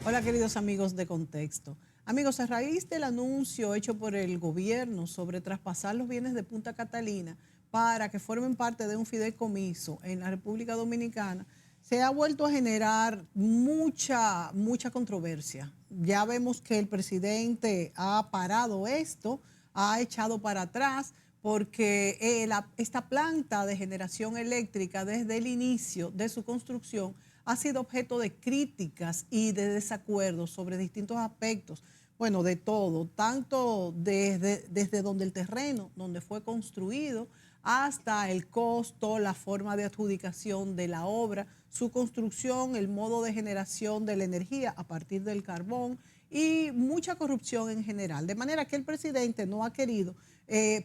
Hola, queridos amigos de Contexto. Amigos, a raíz del anuncio hecho por el gobierno sobre traspasar los bienes de Punta Catalina para que formen parte de un fideicomiso en la República Dominicana, se ha vuelto a generar mucha controversia. Ya vemos que el presidente ha parado esto, ha echado para atrás, porque esta planta de generación eléctrica desde el inicio de su construcción ha sido objeto de críticas y de desacuerdos sobre distintos aspectos, bueno, de todo, tanto desde donde el terreno, donde fue construido, hasta el costo, la forma de adjudicación de la obra, su construcción, el modo de generación de la energía a partir del carbón y mucha corrupción en general. De manera que el presidente no ha querido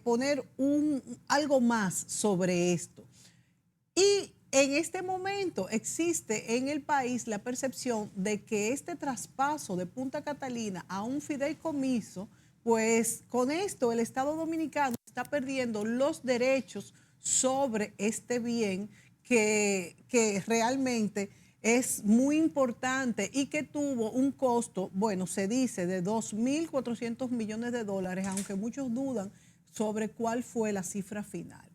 poner algo más sobre esto. Y en este momento existe en el país la percepción de que este traspaso de Punta Catalina a un fideicomiso, pues con esto el Estado Dominicano está perdiendo los derechos sobre este bien que realmente es muy importante y que tuvo un costo, bueno, se dice de 2.400 millones de dólares, aunque muchos dudan sobre cuál fue la cifra final.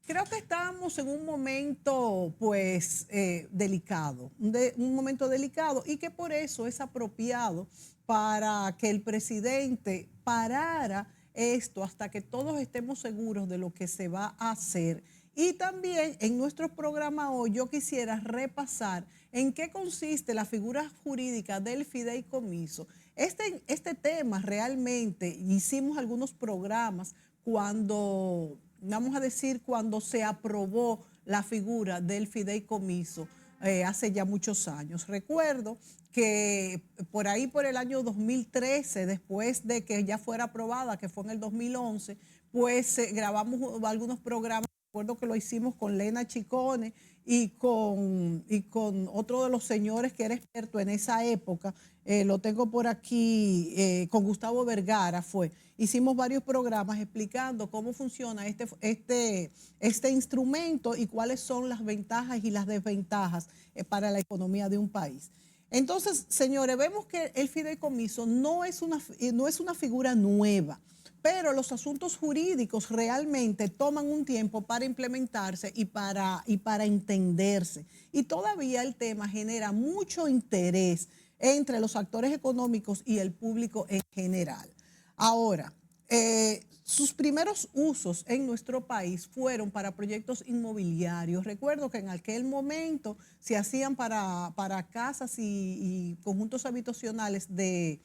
Creo que estamos en un momento, pues, delicado, un momento delicado y que por eso es apropiado para que el presidente parara esto hasta que todos estemos seguros de lo que se va a hacer. Y también en nuestro programa hoy yo quisiera repasar en qué consiste la figura jurídica del fideicomiso. Este tema realmente hicimos algunos programas cuando, vamos a decir, cuando se aprobó la figura del fideicomiso hace ya muchos años. Recuerdo que por ahí, por el año 2013, después de que ya fuera aprobada, que fue en el 2011, pues grabamos algunos programas. Recuerdo que lo hicimos con Lena Chicone y con otro de los señores que era experto en esa época, lo tengo por aquí, con Gustavo Vergara fue. Hicimos varios programas explicando cómo funciona este instrumento y cuáles son las ventajas y las desventajas para la economía de un país. Entonces, señores, vemos que el fideicomiso no es una figura nueva, pero los asuntos jurídicos realmente toman un tiempo para implementarse y para entenderse. Y todavía el tema genera mucho interés entre los actores económicos y el público en general. Ahora, sus primeros usos en nuestro país fueron para proyectos inmobiliarios. Recuerdo que en aquel momento se hacían para casas y conjuntos habitacionales de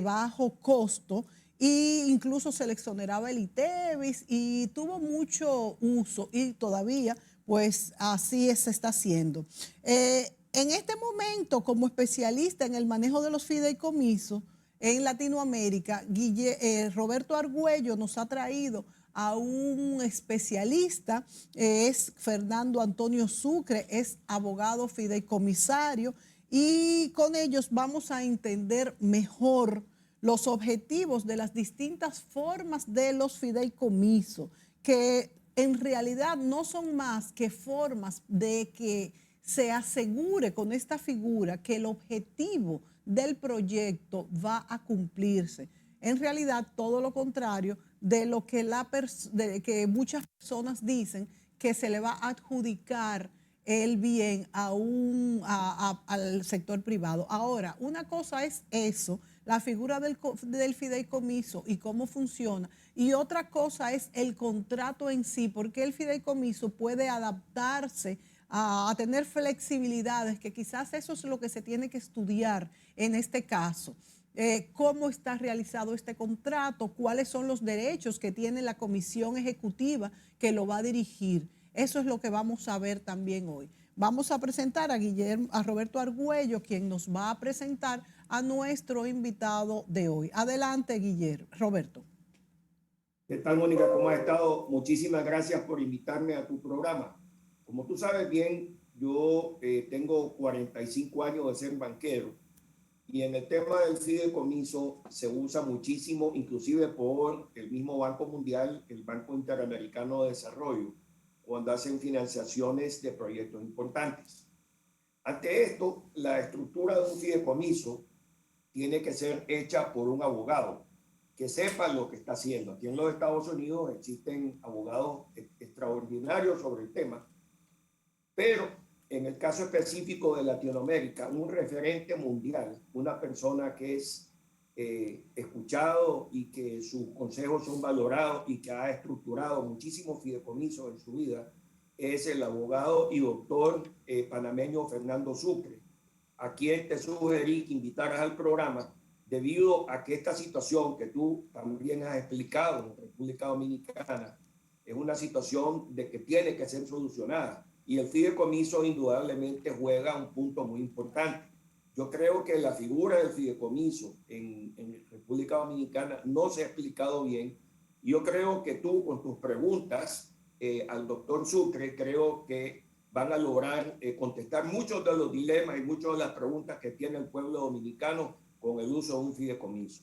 bajo costo, e incluso se le exoneraba el ITEVIS y tuvo mucho uso y todavía pues así se está haciendo. En este momento, como especialista en el manejo de los fideicomisos en Latinoamérica, Roberto Argüello nos ha traído a un especialista, es Fernando Antonio Sucre, es abogado fideicomisario, y con ellos vamos a entender mejor los objetivos de las distintas formas de los fideicomisos, que en realidad no son más que formas de que se asegure con esta figura que el objetivo del proyecto va a cumplirse. En realidad, todo lo contrario de lo que, de que muchas personas dicen que se le va a adjudicar el bien al sector privado. Ahora, una cosa es eso, la figura del fideicomiso y cómo funciona, y otra cosa es el contrato en sí, porque el fideicomiso puede adaptarse a tener flexibilidades, que quizás eso es lo que se tiene que estudiar en este caso. Cómo está realizado este contrato, cuáles son los derechos que tiene la comisión ejecutiva que lo va a dirigir. Eso es lo que vamos a ver también hoy. Vamos a presentar a Roberto Argüello, quien nos va a presentar a nuestro invitado de hoy. Adelante, Roberto. ¿Qué tal, Mónica? ¿Cómo has estado? Muchísimas gracias por invitarme a tu programa. Como tú sabes bien, yo tengo 45 años de ser banquero y en el tema del fideicomiso se usa muchísimo, inclusive por el mismo Banco Mundial, el Banco Interamericano de Desarrollo, cuando hacen financiaciones de proyectos importantes. Ante esto, la estructura de un fideicomiso tiene que ser hecha por un abogado que sepa lo que está haciendo. Aquí en los Estados Unidos existen abogados extraordinarios sobre el tema, pero en el caso específico de Latinoamérica, un referente mundial, una persona que es escuchado y que sus consejos son valorados y que ha estructurado muchísimos fideicomisos en su vida, es el abogado y doctor panameño Fernando Sucre, a quien te sugerí que invitaras al programa debido a que esta situación que tú también has explicado en República Dominicana es una situación de que tiene que ser solucionada y el fideicomiso indudablemente juega un punto muy importante. Yo creo que la figura del fideicomiso en República Dominicana no se ha explicado bien. Yo creo que tú con tus preguntas al doctor Sucre creo que van a lograr contestar muchos de los dilemas y muchas de las preguntas que tiene el pueblo dominicano con el uso de un fideicomiso.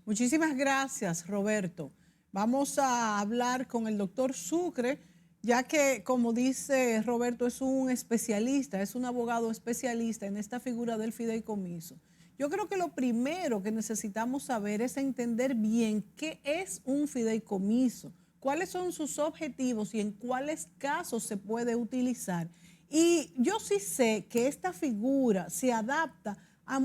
Muchísimas gracias, Roberto. Vamos a hablar con el doctor Sucre, ya que, como dice Roberto, es un especialista, es un abogado especialista en esta figura del fideicomiso. Yo creo que lo primero que necesitamos saber es entender bien qué es un fideicomiso, cuáles son sus objetivos y en cuáles casos se puede utilizar. Y yo sí sé que esta figura se adapta a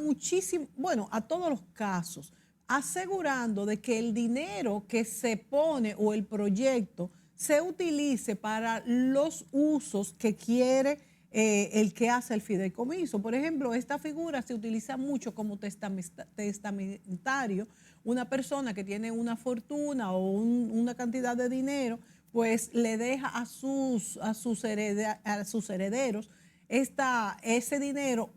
a todos los casos, asegurando de que el dinero que se pone o el proyecto se utilice para los usos que quiere el que hace el fideicomiso. Por ejemplo, esta figura se utiliza mucho como testamentario. Una persona que tiene una fortuna o una cantidad de dinero, pues le deja a sus herederos ese dinero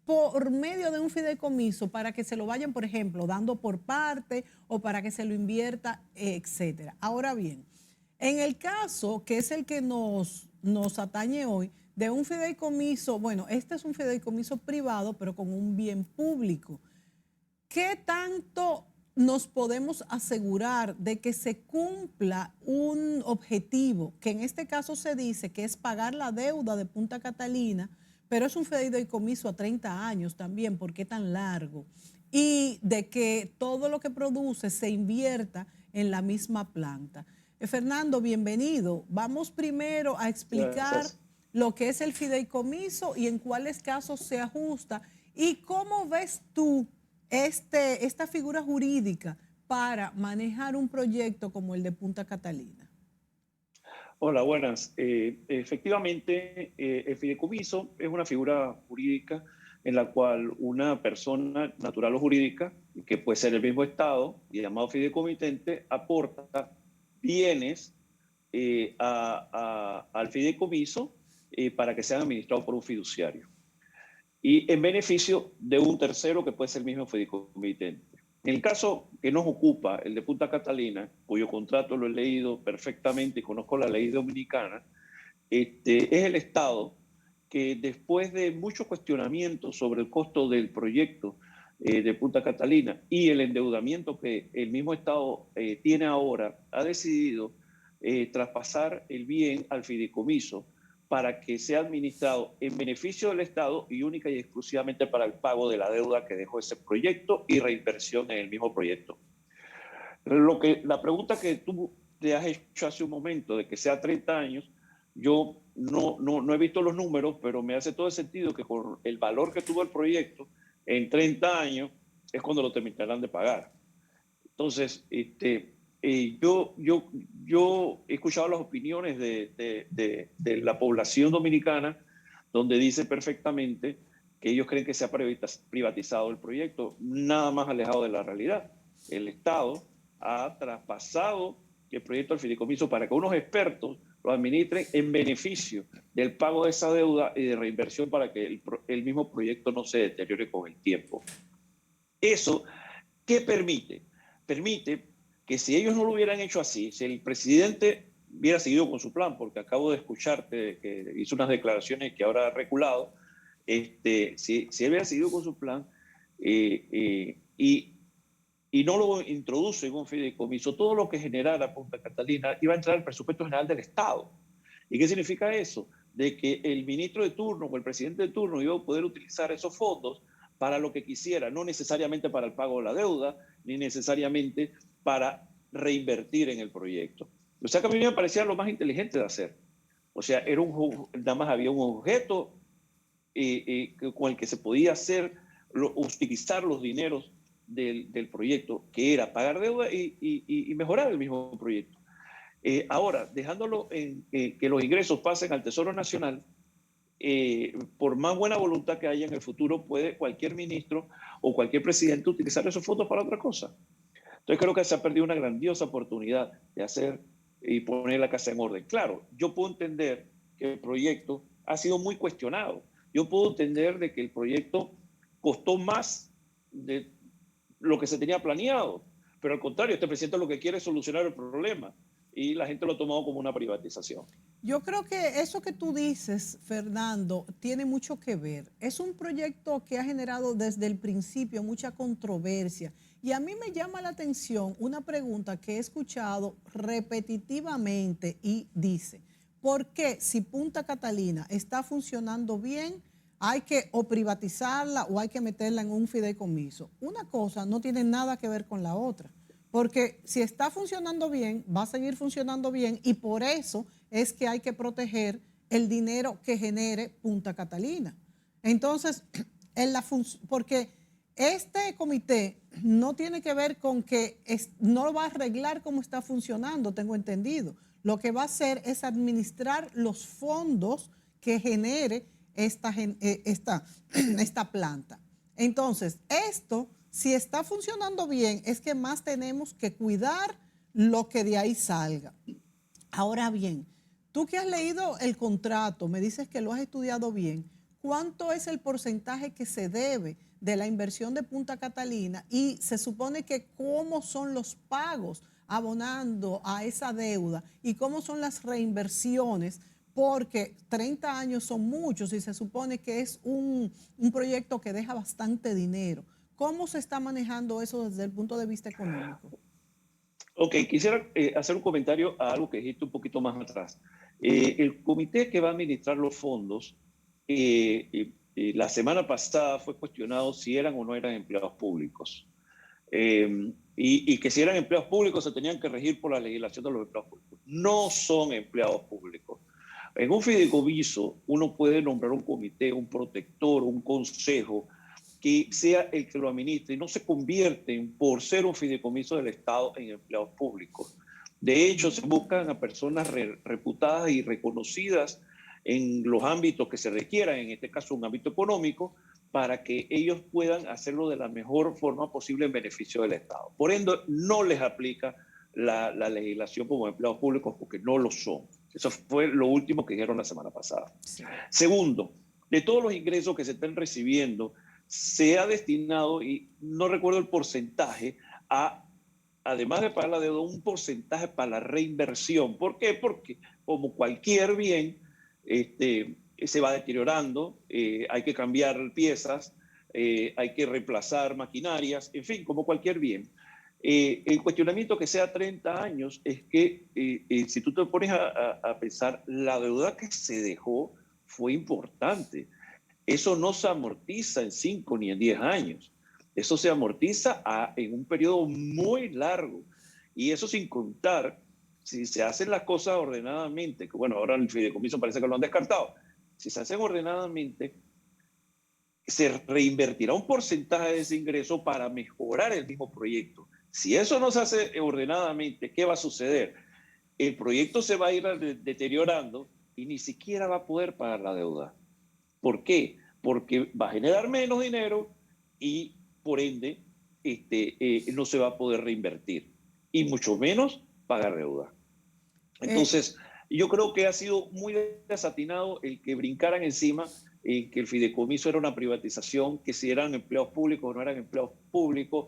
por medio de un fideicomiso para que se lo vayan, por ejemplo, dando por parte o para que se lo invierta, etcétera. Ahora bien, en el caso que es el que nos atañe hoy, de un fideicomiso, bueno, este es un fideicomiso privado, pero con un bien público. ¿Qué tanto nos podemos asegurar de que se cumpla un objetivo, que en este caso se dice que es pagar la deuda de Punta Catalina, pero es un fideicomiso a 30 años también, ¿por qué tan largo? Y de que todo lo que produce se invierta en la misma planta. Fernando, bienvenido. Vamos primero a explicar Gracias. lo que es el fideicomiso y en cuáles casos se ajusta. ¿Y cómo ves tú esta figura jurídica para manejar un proyecto como el de Punta Catalina? Hola, buenas. Efectivamente, el fideicomiso es una figura jurídica en la cual una persona natural o jurídica, que puede ser el mismo Estado, y llamado fideicomitente, aporta bienes al fideicomiso para que sean administrados por un fiduciario y en beneficio de un tercero que puede ser el mismo fideicomitente. En el caso que nos ocupa, el de Punta Catalina, cuyo contrato lo he leído perfectamente y conozco la ley dominicana, es el Estado que después de muchos cuestionamientos sobre el costo del proyecto de Punta Catalina y el endeudamiento que el mismo Estado tiene ahora, ha decidido traspasar el bien al fideicomiso para que sea administrado en beneficio del Estado y única y exclusivamente para el pago de la deuda que dejó ese proyecto y reinversión en el mismo proyecto. La pregunta que tú te has hecho hace un momento de que sea 30 años, yo no he visto los números, pero me hace todo el sentido que con el valor que tuvo el proyecto, en 30 años es cuando lo terminarán de pagar. Entonces, yo he escuchado las opiniones de la población dominicana, donde dice perfectamente que ellos creen que se ha privatizado el proyecto, nada más alejado de la realidad. El Estado ha traspasado el proyecto al fideicomiso para que unos expertos lo administren en beneficio del pago de esa deuda y de reinversión para que el mismo proyecto no se deteriore con el tiempo. ¿Eso qué permite? Permite que si ellos no lo hubieran hecho así, si el presidente hubiera seguido con su plan, porque acabo de escucharte que hizo unas declaraciones que ahora ha reculado, si él hubiera seguido con su plan y no lo introduce en un fideicomiso, todo lo que generara Punta Catalina iba a entrar al presupuesto general del Estado. ¿Y qué significa eso? De que el ministro de turno o el presidente de turno iba a poder utilizar esos fondos para lo que quisiera, no necesariamente para el pago de la deuda, ni necesariamente para reinvertir en el proyecto. O sea que a mí me parecía lo más inteligente de hacer. O sea, nada más había un objeto con el que se podía utilizar los dineros del proyecto, que era pagar deuda y mejorar el mismo proyecto. Ahora, dejándolo en que los ingresos pasen al Tesoro Nacional, por más buena voluntad que haya en el futuro, puede cualquier ministro o cualquier presidente utilizar esos fondos para otra cosa. Entonces creo que se ha perdido una grandiosa oportunidad de hacer y poner la casa en orden. Claro, yo puedo entender que el proyecto ha sido muy cuestionado. Yo puedo entender de que el proyecto costó más de lo que se tenía planeado, pero al contrario, este presidente lo que quiere es solucionar el problema y la gente lo ha tomado como una privatización. Yo creo que eso que tú dices, Fernando, tiene mucho que ver. Es un proyecto que ha generado desde el principio mucha controversia. Y a mí me llama la atención una pregunta que he escuchado repetitivamente y dice, ¿por qué si Punta Catalina está funcionando bien, hay que o privatizarla o hay que meterla en un fideicomiso? Una cosa no tiene nada que ver con la otra. Porque si está funcionando bien, va a seguir funcionando bien y por eso es que hay que proteger el dinero que genere Punta Catalina. Entonces, porque este comité no tiene que ver con que no va a arreglar cómo está funcionando, tengo entendido. Lo que va a hacer es administrar los fondos que genere esta planta. Entonces, si está funcionando bien, es que más tenemos que cuidar lo que de ahí salga. Ahora bien, tú que has leído el contrato, me dices que lo has estudiado bien, ¿cuánto es el porcentaje que se debe de la inversión de Punta Catalina? Y se supone que cómo son los pagos abonando a esa deuda y cómo son las reinversiones, porque 30 años son muchos y se supone que es un proyecto que deja bastante dinero. ¿Cómo se está manejando eso desde el punto de vista económico? Ok, quisiera hacer un comentario a algo que dijiste un poquito más atrás. El comité que va a administrar los fondos, la semana pasada fue cuestionado si eran o no eran empleados públicos. Y que si eran empleados públicos se tenían que regir por la legislación de los empleados públicos. No son empleados públicos. En un fideicomiso uno puede nombrar un comité, un protector, un consejo, que sea el que lo administre y no se convierten por ser un fideicomiso del Estado en empleados públicos. De hecho, se buscan a personas reputadas y reconocidas en los ámbitos que se requieran, en este caso un ámbito económico, para que ellos puedan hacerlo de la mejor forma posible en beneficio del Estado. Por ende, no les aplica la legislación como empleados públicos porque no lo son. Eso fue lo último que dijeron la semana pasada. Sí. Segundo, de todos los ingresos que se están recibiendo, se ha destinado, y no recuerdo el porcentaje, además de pagar la deuda, un porcentaje para la reinversión. ¿Por qué? Porque como cualquier bien, se va deteriorando, hay que cambiar piezas, hay que reemplazar maquinarias, en fin, como cualquier bien. El cuestionamiento que sea 30 años es que si tú te pones a pensar, la deuda que se dejó fue importante. Eso no se amortiza en 5 ni en 10 años. Eso se amortiza en un periodo muy largo. Y eso sin contar, si se hacen las cosas ordenadamente, que bueno, ahora el fideicomiso parece que lo han descartado, si se hacen ordenadamente, se reinvertirá un porcentaje de ese ingreso para mejorar el mismo proyecto. Si eso no se hace ordenadamente, ¿qué va a suceder? El proyecto se va a ir deteriorando y ni siquiera va a poder pagar la deuda. ¿Por qué? Porque va a generar menos dinero y por ende no se va a poder reinvertir y mucho menos pagar deuda. Entonces, yo creo que ha sido muy desatinado el que brincaran encima que el fideicomiso era una privatización, que si eran empleados públicos o no eran empleados públicos.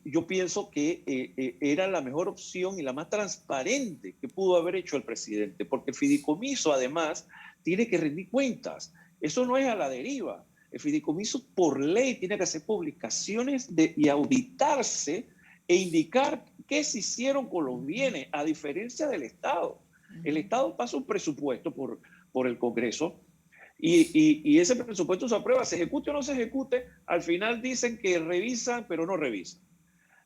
Yo pienso que era la mejor opción y la más transparente que pudo haber hecho el presidente, porque el fideicomiso además tiene que rendir cuentas. Eso no es a la deriva. El fideicomiso por ley tiene que hacer publicaciones y auditarse e indicar qué se hicieron con los bienes, a diferencia del Estado. El Estado pasa un presupuesto por el Congreso Y ese presupuesto se aprueba, se ejecute o no se ejecute, al final dicen que revisan, pero no revisan.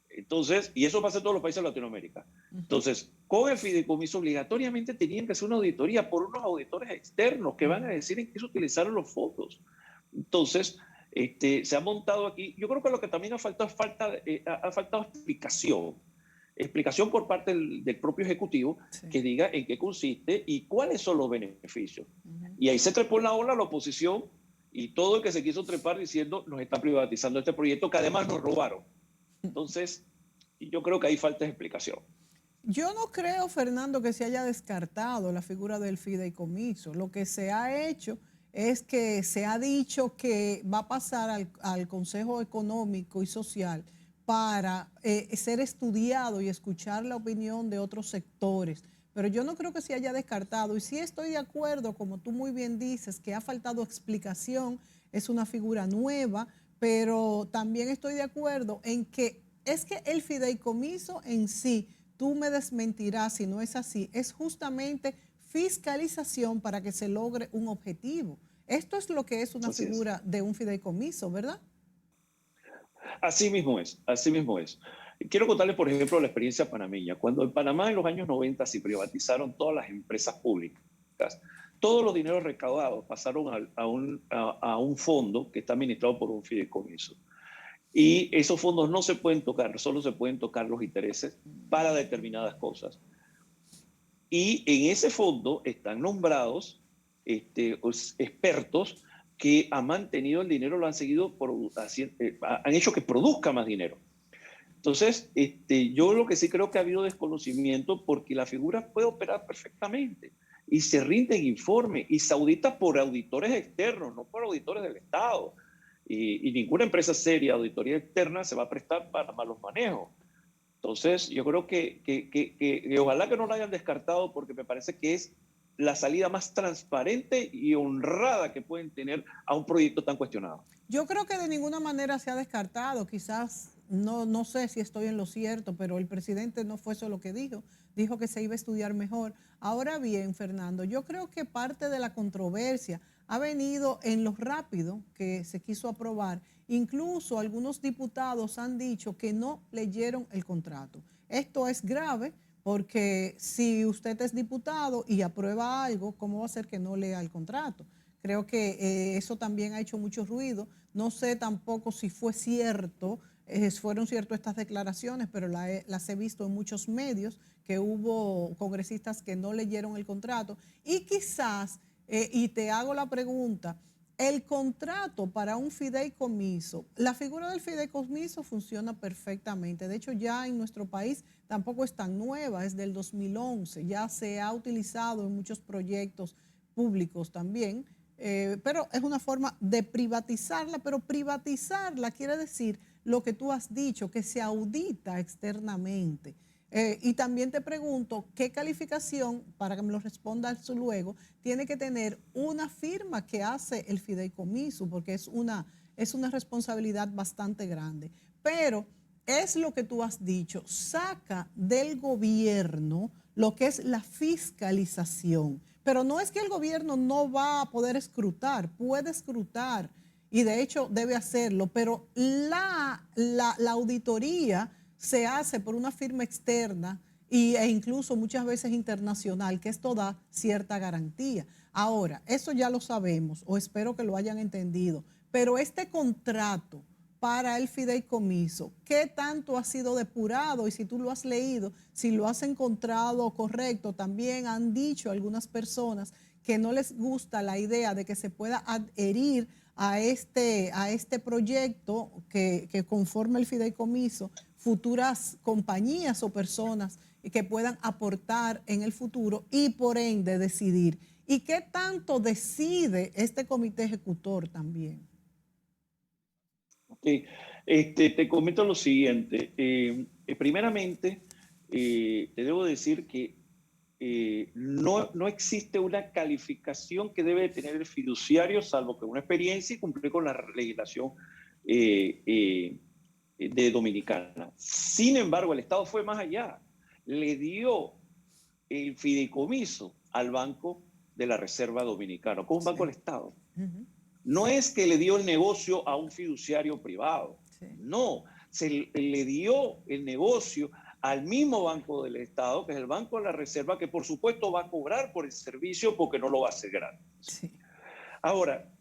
Entonces, y eso pasa en todos los países de Latinoamérica. Entonces, con el fideicomiso obligatoriamente tenían que hacer una auditoría por unos auditores externos que van a decir en qué se utilizaron los fondos. Entonces, se ha montado aquí, yo creo que lo que también ha faltado ha faltado explicación por parte del propio Ejecutivo, sí, que diga en qué consiste y cuáles son los beneficios. Y ahí se trepó en la ola la oposición y todo el que se quiso trepar diciendo nos está privatizando este proyecto que además nos robaron. Entonces, yo creo que ahí falta explicación. Yo no creo, Fernando, que se haya descartado la figura del fideicomiso. Lo que se ha hecho es que se ha dicho que va a pasar al Consejo Económico y Social para ser estudiado y escuchar la opinión de otros sectores. Pero yo no creo que se haya descartado. Y sí estoy de acuerdo, como tú muy bien dices, que ha faltado explicación, es una figura nueva, pero también estoy de acuerdo en que es que el fideicomiso en sí, tú me desmentirás si no es así, es justamente fiscalización para que se logre un objetivo. Esto es lo que es una figura de un fideicomiso, ¿verdad? Así mismo es, así mismo es. Quiero contarles, por ejemplo, la experiencia panameña. Cuando en Panamá en los años 90 se privatizaron todas las empresas públicas, todos los dineros recaudados pasaron a un fondo que está administrado por un fideicomiso. Y esos fondos no se pueden tocar, solo se pueden tocar los intereses para determinadas cosas. Y en ese fondo están nombrados expertos que han mantenido el dinero, lo han seguido, han hecho que produzca más dinero. Entonces, yo lo que sí creo que ha habido desconocimiento porque la figura puede operar perfectamente y se rinden informes y se audita por auditores externos, no por auditores del Estado. Y ninguna empresa seria, auditoría externa, se va a prestar para malos manejos. Entonces, yo creo que ojalá que no lo hayan descartado porque me parece que es la salida más transparente y honrada que pueden tener a un proyecto tan cuestionado. Yo creo que de ninguna manera se ha descartado, quizás, no sé si estoy en lo cierto, pero el presidente no fue eso lo que dijo que se iba a estudiar mejor. Ahora bien, Fernando, yo creo que parte de la controversia ha venido en lo rápido que se quiso aprobar. Incluso algunos diputados han dicho que no leyeron el contrato. Esto es grave porque si usted es diputado y aprueba algo, ¿cómo va a ser que no lea el contrato? Creo que eso también ha hecho mucho ruido. No sé tampoco si fue cierto, fueron ciertas estas declaraciones, pero las he visto en muchos medios que hubo congresistas que no leyeron el contrato. Y quizás, y te hago la pregunta, el contrato para un fideicomiso, la figura del fideicomiso funciona perfectamente. De hecho, ya en nuestro país tampoco es tan nueva, es del 2011. Ya se ha utilizado en muchos proyectos públicos también. Pero es una forma de privatizarla, pero privatizarla quiere decir lo que tú has dicho, que se audita externamente. Y también te pregunto, ¿qué calificación, para que me lo respondas luego, tiene que tener una firma que hace el fideicomiso? Porque es una responsabilidad bastante grande. Pero es lo que tú has dicho, saca del gobierno lo que es la fiscalización. Pero no es que el gobierno no va a poder escrutar, puede escrutar y de hecho debe hacerlo, pero la auditoría se hace por una firma externa e incluso muchas veces internacional, que esto da cierta garantía. Ahora, eso ya lo sabemos o espero que lo hayan entendido, pero este contrato para el fideicomiso, ¿qué tanto ha sido depurado? Y si tú lo has leído, si lo has encontrado correcto, también han dicho algunas personas que no les gusta la idea de que se pueda adherir a este proyecto que conforma el fideicomiso futuras compañías o personas que puedan aportar en el futuro y por ende decidir. ¿Y qué tanto decide este comité ejecutor también? Okay. Te comento lo siguiente. Primeramente, te debo decir que no existe una calificación que debe tener el fiduciario, salvo que una experiencia y cumplir con la legislación de Dominicana. Sin embargo, el Estado fue más allá. Le dio el fideicomiso al Banco de la Reserva Dominicana, como un banco del Estado. No es que le dio el negocio a un fiduciario privado. Sí. No, le dio el negocio al mismo Banco del Estado, que es el Banco de la Reserva, que por supuesto va a cobrar por el servicio porque no lo va a hacer gratis. Sí. Ahora,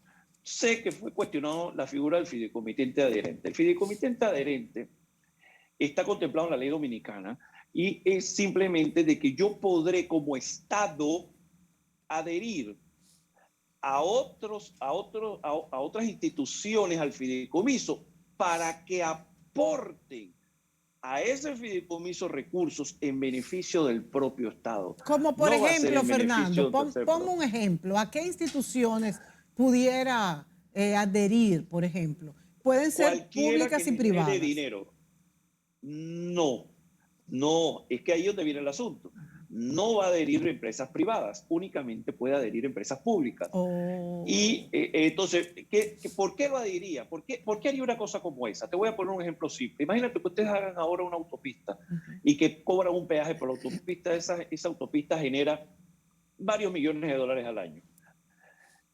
sé que fue cuestionado la figura del fideicomitente adherente. El fideicomitente adherente está contemplado en la ley dominicana y es simplemente de que yo podré como Estado adherir a otras instituciones al fideicomiso para que aporten a ese fideicomiso recursos en beneficio del propio Estado. Como por No va a ser ejemplo, en beneficio Fernando, de un tercer ponme un propio. ejemplo. ¿A qué instituciones pudiera adherir, por ejemplo? Pueden ser Cualquiera que públicas y genere privadas. dinero. No, no, es que ahí es donde viene el asunto. No va a adherir empresas privadas, únicamente puede adherir empresas públicas. Oh. Y entonces, ¿por qué lo adheriría? ¿Por qué haría una cosa como esa? Te voy a poner un ejemplo simple. Imagínate que ustedes hagan ahora una autopista y que cobran un peaje por la autopista. Esa autopista genera varios millones de dólares al año.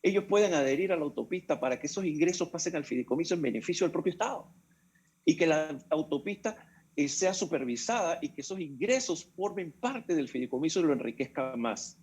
Ellos pueden adherir a la autopista para que esos ingresos pasen al fideicomiso en beneficio del propio Estado y que la autopista sea supervisada y que esos ingresos formen parte del fideicomiso y lo enriquezcan más.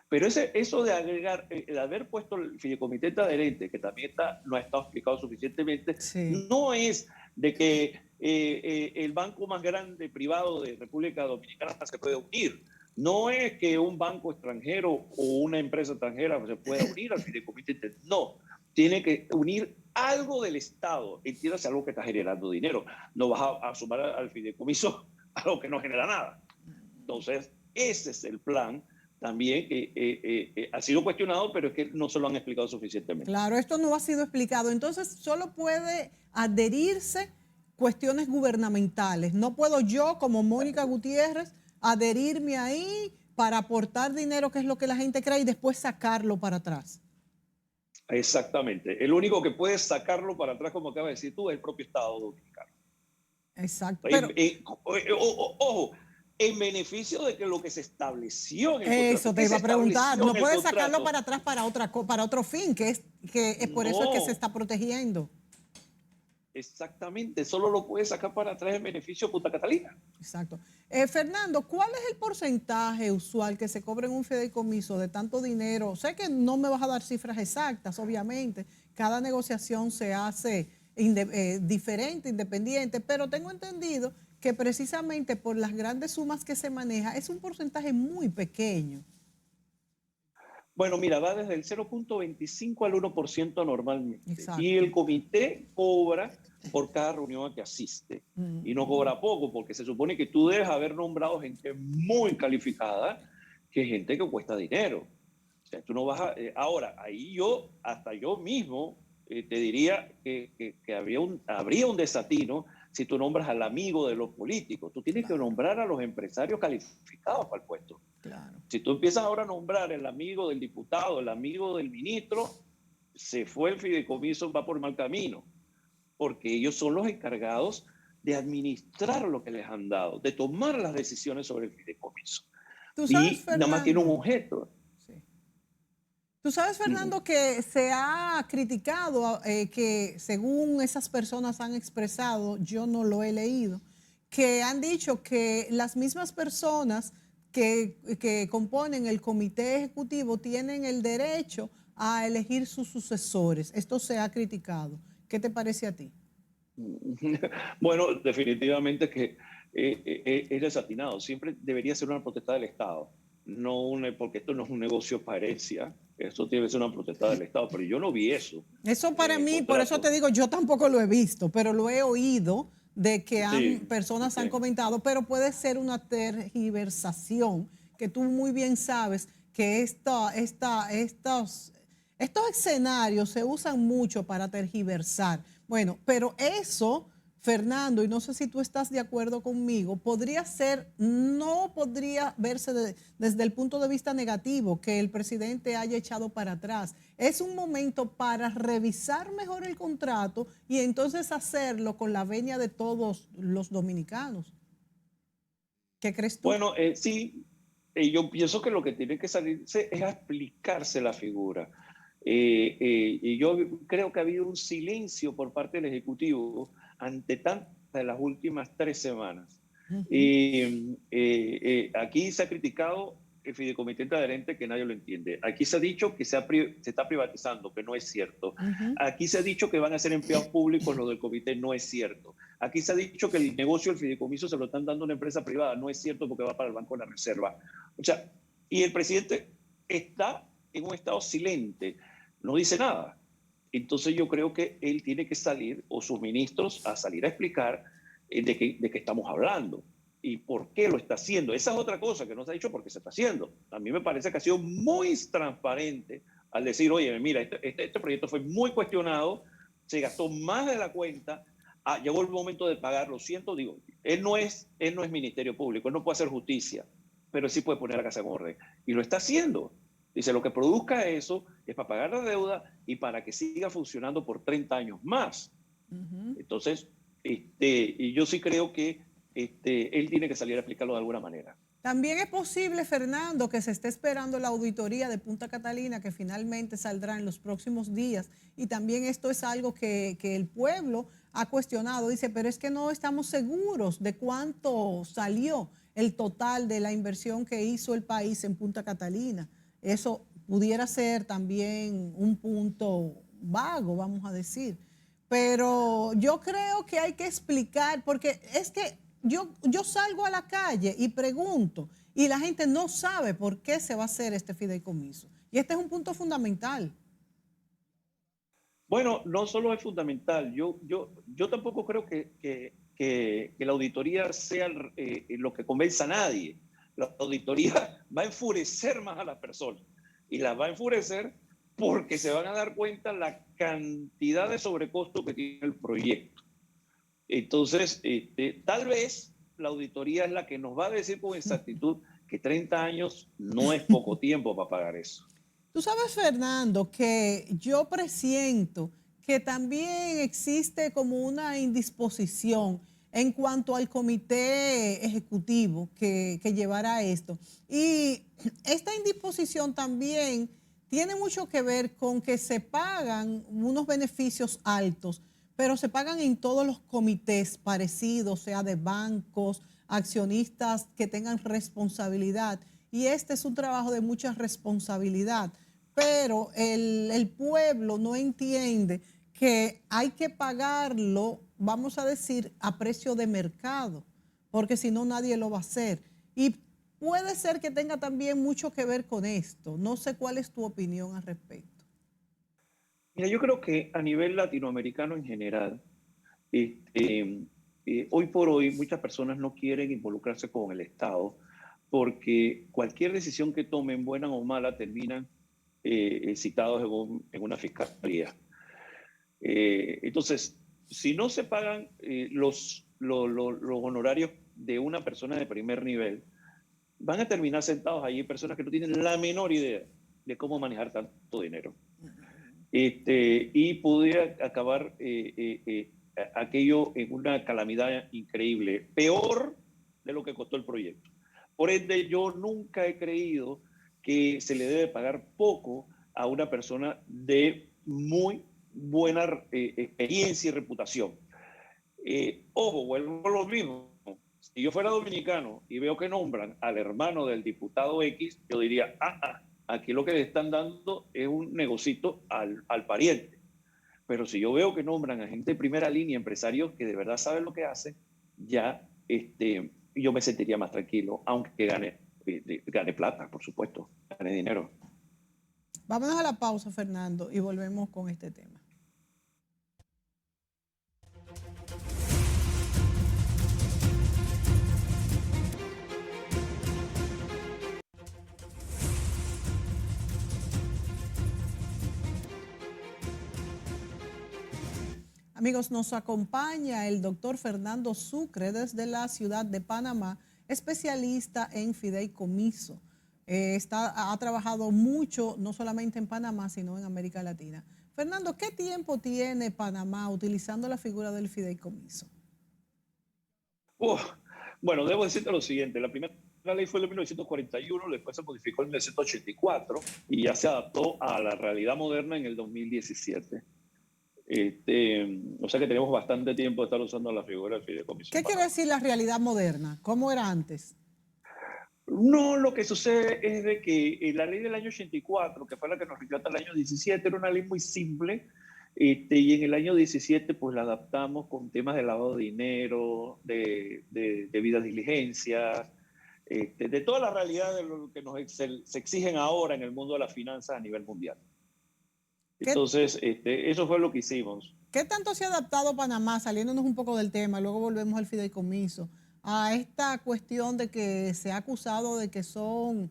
Pero eso de agregar, de haber puesto el fideicomitente adherente, que también no ha estado explicado suficientemente, Sí. no es de que el banco más grande privado de República Dominicana se puede unir. No es que un banco extranjero o una empresa extranjera se pueda unir al fideicomitente. No, tiene que unir algo del Estado. Entiéndase, algo que está generando dinero. No vas a sumar al fideicomiso algo que no genera nada. Entonces, ese es el plan también que ha sido cuestionado, pero es que no se lo han explicado suficientemente. Claro, esto no ha sido explicado. Entonces, solo puede adherirse cuestiones gubernamentales. No puedo yo, como Mónica Gutiérrez, adherirme ahí para aportar dinero, que es lo que la gente cree, y después sacarlo para atrás. Exactamente. El único que puede sacarlo para atrás, como acaba de decir tú, es el propio Estado dominicano. Exacto. Pero Ojo, en beneficio de que lo que se estableció en el contrato. eso te iba a preguntar. No puede sacarlo para contrato? atrás para otro fin, que es por eso es que se está protegiendo. Exactamente, solo lo puede sacar para atrás en beneficio de Punta Catalina. Exacto. Fernando, ¿cuál es el porcentaje usual que se cobra en un fideicomiso de tanto dinero? Sé que no me vas a dar cifras exactas, obviamente. Cada negociación se hace diferente, independiente, pero tengo entendido que precisamente por las grandes sumas que se maneja es un porcentaje muy pequeño. Bueno, mira, va desde el 0.25 al 1% normalmente. Exacto. Y el comité cobra por cada reunión a que asiste. Y no cobra poco, porque se supone que tú debes haber nombrado gente muy calificada, que es gente que cuesta dinero. O sea, tú no vas a... ahora, ahí hasta yo mismo, te diría que habría un desatino si tú nombras al amigo de los políticos. Tú tienes que nombrar a los empresarios calificados para el puesto. Claro. Si tú empiezas ahora a nombrar el amigo del diputado, el amigo del ministro, se fue el fideicomiso, va por mal camino, porque ellos son los encargados de administrar lo que les han dado, de tomar las decisiones sobre el fideicomiso. ¿Tú sabes, Y nada más tiene un Fernando? objeto. Sí. Tú sabes, Fernando, que se ha criticado que según esas personas han expresado, yo no lo he leído, que han dicho que las mismas personas que componen el comité ejecutivo tienen el derecho a elegir sus sucesores. Esto se ha criticado. ¿Qué te parece a ti? Bueno, definitivamente que es desatinado. Siempre debería ser una protesta del Estado, porque esto no es un negocio para herencia, esto tiene que ser una protesta del Estado, pero yo no vi eso. Eso para mí, por eso te Contrato. digo, yo tampoco lo he visto, pero lo he oído de que Sí, personas han sí. comentado, pero puede ser una tergiversación, que tú muy bien sabes que estos escenarios se usan mucho para tergiversar. Bueno, pero eso, Fernando, y no sé si tú estás de acuerdo conmigo, no podría verse desde el punto de vista negativo que el presidente haya echado para atrás. Es un momento para revisar mejor el contrato y entonces hacerlo con la venia de todos los dominicanos. ¿Qué crees tú? Bueno, sí, yo pienso que lo que tiene que salirse es a explicarse la figura. Y yo creo que ha habido un silencio por parte del Ejecutivo ante tantas de las últimas 3 semanas. Aquí se ha criticado el fideicomitente adherente, que nadie lo entiende. Aquí se ha dicho que se está privatizando, que no es cierto. Aquí se ha dicho que van a ser empleados públicos lo del comité, no es cierto. Aquí se ha dicho que el negocio del fideicomiso se lo están dando a una empresa privada, no es cierto porque va para el Banco de la Reserva. O sea, y el presidente está en un estado silente, no dice nada. Entonces yo creo que él tiene que salir, o sus ministros, a salir a explicar de qué estamos hablando y por qué lo está haciendo. Esa es otra cosa que no se ha dicho porque se está haciendo. A mí me parece que ha sido muy transparente al decir, oye, mira, este proyecto fue muy cuestionado, se gastó más de la cuenta, llegó el momento de pagar, lo siento, digo, él no es Ministerio Público, él no puede hacer justicia, pero sí puede poner la casa en orden. Y lo está haciendo. Dice, lo que produzca eso es para pagar la deuda y para que siga funcionando por 30 años más. Entonces, y yo sí creo que él tiene que salir a explicarlo de alguna manera. También es posible, Fernando, que se esté esperando la auditoría de Punta Catalina, que finalmente saldrá en los próximos días. Y también esto es algo que el pueblo ha cuestionado. Dice, pero es que no estamos seguros de cuánto salió el total de la inversión que hizo el país en Punta Catalina. Eso pudiera ser también un punto vago, vamos a decir. Pero yo creo que hay que explicar, porque es que yo salgo a la calle y pregunto, y la gente no sabe por qué se va a hacer este fideicomiso. Y este es un punto fundamental. Bueno, no solo es fundamental, yo tampoco creo que la auditoría sea lo que convenza a nadie. La auditoría va a enfurecer más a las personas y las va a enfurecer porque se van a dar cuenta la cantidad de sobrecosto que tiene el proyecto. Entonces, tal vez la auditoría es la que nos va a decir con exactitud que 30 años no es poco tiempo para pagar eso. Tú sabes, Fernando, que yo presiento que también existe como una indisposición en cuanto al comité ejecutivo que llevará esto. Y esta indisposición también tiene mucho que ver con que se pagan unos beneficios altos, pero se pagan en todos los comités parecidos, sea de bancos, accionistas que tengan responsabilidad. Y este es un trabajo de mucha responsabilidad. Pero el pueblo no entiende que hay que pagarlo, vamos a decir, a precio de mercado, porque si no nadie lo va a hacer. Y puede ser que tenga también mucho que ver con esto. No sé cuál es tu opinión al respecto. Mira, yo creo que a nivel latinoamericano en general, hoy por hoy muchas personas no quieren involucrarse con el Estado porque cualquier decisión que tomen, buena o mala, terminan citados en una fiscalía. Entonces, si no se pagan los honorarios de una persona de primer nivel, van a terminar sentados allí personas que no tienen la menor idea de cómo manejar tanto dinero. Y podría acabar aquello en una calamidad increíble, peor de lo que costó el proyecto. Por ende, yo nunca he creído que se le debe pagar poco a una persona de muy buena experiencia y reputación. Ojo, vuelvo a lo mismo. Si yo fuera dominicano y veo que nombran al hermano del diputado X, yo diría, aquí lo que le están dando es un negocito al pariente. Pero si yo veo que nombran a gente de primera línea, empresarios que de verdad saben lo que hacen, ya yo me sentiría más tranquilo, aunque gane plata, por supuesto, gane dinero. Vámonos a la pausa, Fernando, y volvemos con este tema. Amigos, nos acompaña el doctor Fernando Sucre desde la ciudad de Panamá, especialista en fideicomiso. Ha trabajado mucho, no solamente en Panamá, sino en América Latina. Fernando, ¿qué tiempo tiene Panamá utilizando la figura del fideicomiso? Bueno, debo decirte lo siguiente. La primera ley fue de 1941, después se modificó en 1984 y ya se adaptó a la realidad moderna en el 2017. O sea que tenemos bastante tiempo de estar usando la figura del fideicomiso. ¿Qué quiere decir la realidad moderna? ¿Cómo era antes? No, lo que sucede es de que la ley del año 84, que fue la que nos rigió hasta el año 17, era una ley muy simple, y en el año 17 pues la adaptamos con temas de lavado de dinero, de debidas diligencias, de toda la realidad de lo que se exigen ahora en el mundo de las finanzas a nivel mundial. Entonces, eso fue lo que hicimos. ¿Qué tanto se ha adaptado Panamá, saliéndonos un poco del tema, luego volvemos al fideicomiso, a esta cuestión de que se ha acusado de que son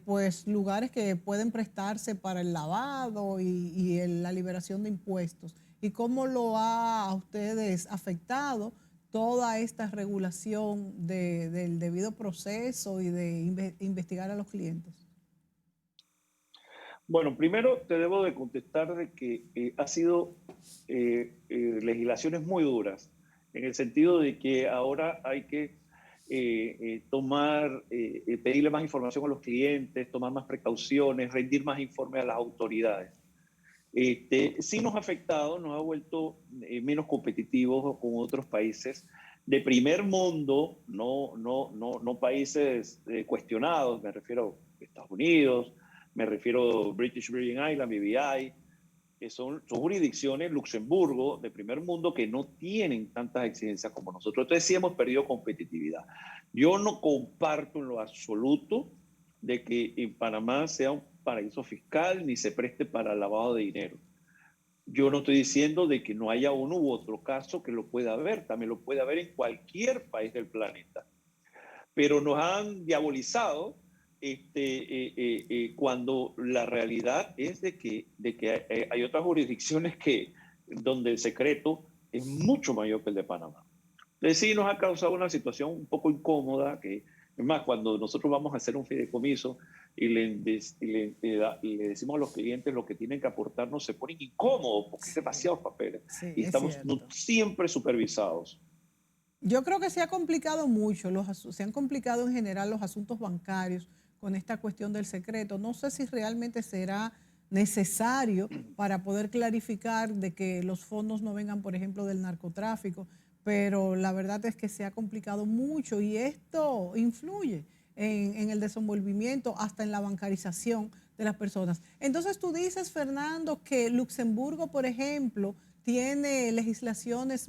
pues lugares que pueden prestarse para el lavado y la liberación de impuestos? ¿Y cómo lo ha a ustedes afectado toda esta regulación del debido proceso y de investigar a los clientes? Bueno, primero te debo de contestar de que ha sido legislaciones muy duras, en el sentido de que ahora hay que pedirle más información a los clientes, tomar más precauciones, rendir más informes a las autoridades. Sí nos ha afectado, nos ha vuelto menos competitivos con otros países de primer mundo, no países cuestionados, me refiero a Estados Unidos, me refiero a British Virgin Islands, BVI, que son jurisdicciones, Luxemburgo, de primer mundo, que no tienen tantas exigencias como nosotros. Entonces sí hemos perdido competitividad. Yo no comparto en lo absoluto de que en Panamá sea un paraíso fiscal ni se preste para lavado de dinero. Yo no estoy diciendo de que no haya uno u otro caso que lo pueda haber, también lo puede haber en cualquier país del planeta. Pero nos han diabolizado cuando la realidad es de que hay otras jurisdicciones donde el secreto es mucho mayor que el de Panamá. Entonces sí nos ha causado una situación un poco incómoda, que es más, cuando nosotros vamos a hacer un fideicomiso y le decimos a los clientes lo que tienen que aportarnos, se ponen incómodos porque es demasiados papeles, y estamos siempre supervisados. Yo creo que se ha complicado mucho, se han complicado en general los asuntos bancarios con esta cuestión del secreto. No sé si realmente será necesario para poder clarificar de que los fondos no vengan, por ejemplo, del narcotráfico, pero la verdad es que se ha complicado mucho y esto influye en el desenvolvimiento, hasta en la bancarización de las personas. Entonces tú dices, Fernando, que Luxemburgo, por ejemplo, tiene legislaciones